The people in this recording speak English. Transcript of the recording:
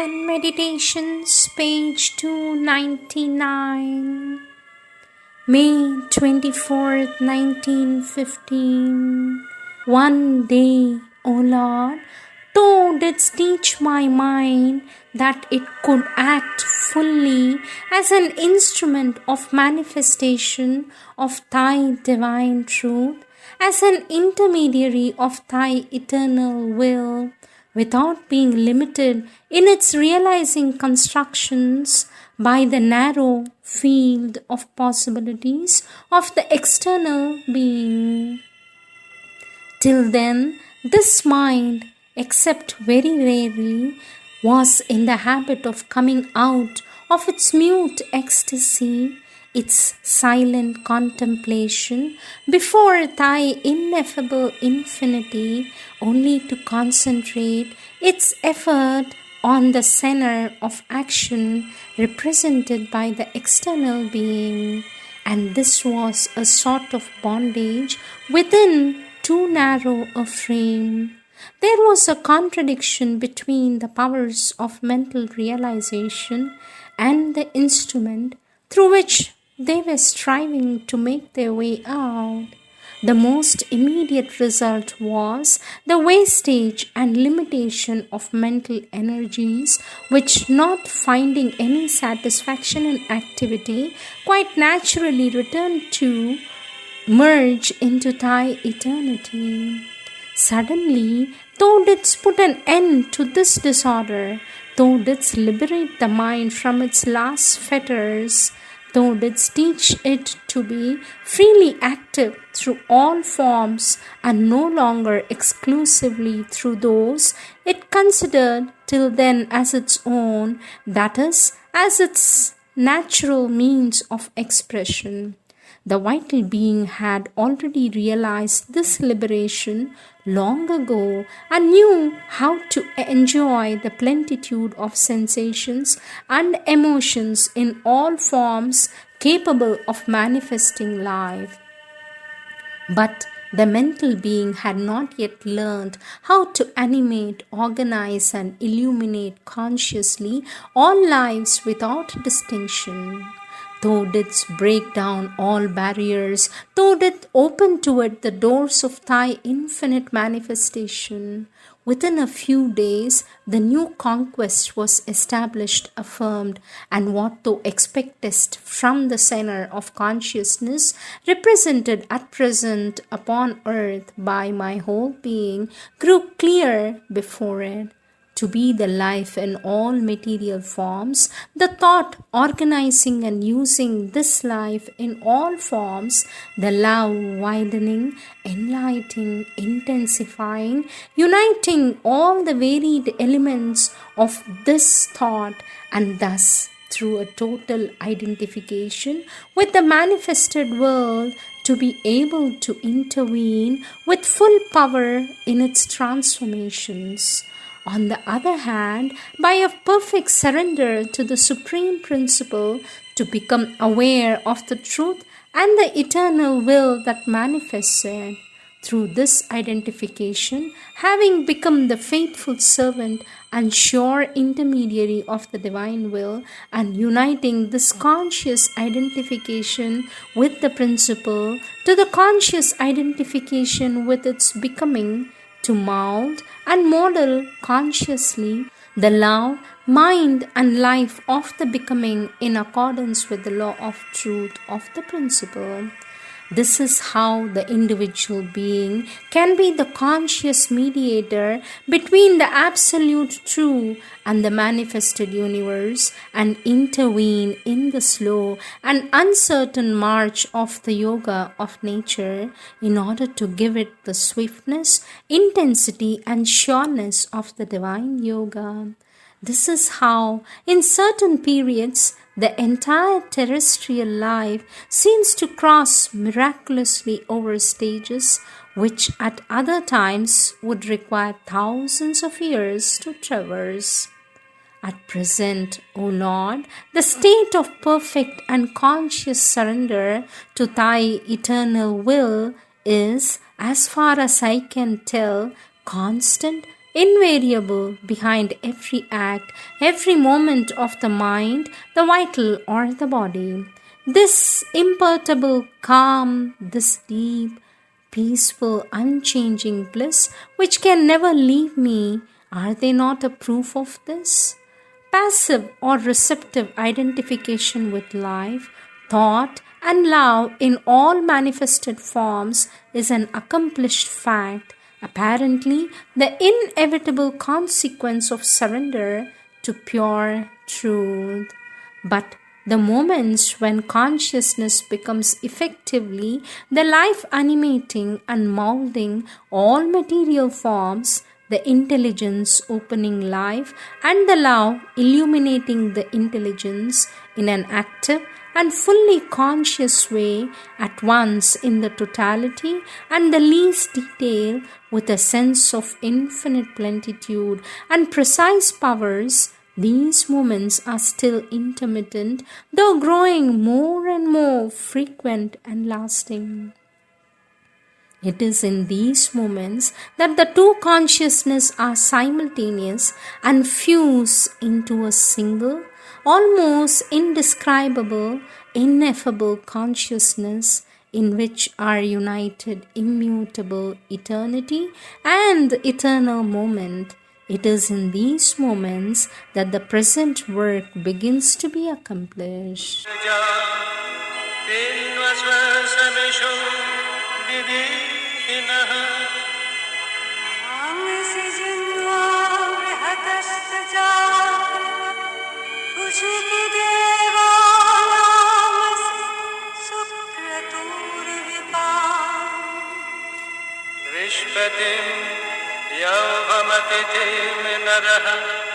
and Meditations, page 299. May 24th, 1915. One day, O Lord, Thou didst teach my mind that it could act fully as an instrument of manifestation of Thy divine truth, as an intermediary of Thy eternal will, without being limited in its realizing constructions by the narrow field of possibilities of the external being. Till then, this mind, except very rarely, was in the habit of coming out of its mute ecstasy, its silent contemplation before Thy ineffable infinity, only to concentrate its effort on the center of action represented by the external being. And this was a sort of bondage within too narrow a frame. There was a contradiction between the powers of mental realization and the instrument through which they were striving to make their way out. The most immediate result was the wastage and limitation of mental energies, which, not finding any satisfaction in activity, quite naturally returned to merge into Thy eternity. Suddenly, Thou didst put an end to this disorder. Thou didst liberate the mind from its last fetters. Thou didst teach it to be freely active through all forms and no longer exclusively through those it considered till then as its own, that is, as its natural means of expression. The vital being had already realized this liberation long ago and knew how to enjoy the plenitude of sensations and emotions in all forms capable of manifesting life. But the mental being had not yet learned how to animate, organize, and illuminate consciously all lives without distinction. Thou didst break down all barriers, Thou didst open to it the doors of Thy infinite manifestation. Within a few days, the new conquest was established, affirmed, and what Thou expectest from the center of consciousness, represented at present upon earth by my whole being, grew clear before it. To be the life in all material forms, the thought organizing and using this life in all forms, the love widening, enlightening, intensifying, uniting all the varied elements of this thought, and thus through a total identification with the manifested world, to be able to intervene with full power in its transformations. On the other hand, by a perfect surrender to the Supreme Principle, to become aware of the truth and the eternal will that manifests it. Through this identification, having become the faithful servant and sure intermediary of the divine will, and uniting this conscious identification with the principle to the conscious identification with its becoming, to mold and model consciously the love, mind, and life of the becoming in accordance with the law of truth of the principle. This is how the individual being can be the conscious mediator between the absolute true and the manifested universe, and intervene in the slow and uncertain march of the yoga of nature in order to give it the swiftness, intensity, and sureness of the divine yoga. This is how, in certain periods, the entire terrestrial life seems to cross miraculously over stages which at other times would require thousands of years to traverse. At present, O Lord, the state of perfect and conscious surrender to Thy eternal will is, as far as I can tell, constant, invariable behind every act, every moment of the mind, the vital or the body. This imperturbable calm, this deep, peaceful, unchanging bliss which can never leave me, are they not a proof of this? Passive or receptive identification with life, thought, and love in all manifested forms is an accomplished fact, apparently the inevitable consequence of surrender to pure truth. But the moments when consciousness becomes effectively the life animating and moulding all material forms, the intelligence opening life, and the love illuminating the intelligence in an active and fully conscious way at once in the totality and the least detail, with a sense of infinite plenitude and precise powers, these moments are still intermittent, though growing more and more frequent and lasting. It is in these moments that the two consciousnesses are simultaneous and fuse into a single, almost indescribable, ineffable consciousness in which are united immutable eternity and eternal moment. It is in these moments that the present work begins to be accomplished. विश्वतिं यौवमतिथिं नरः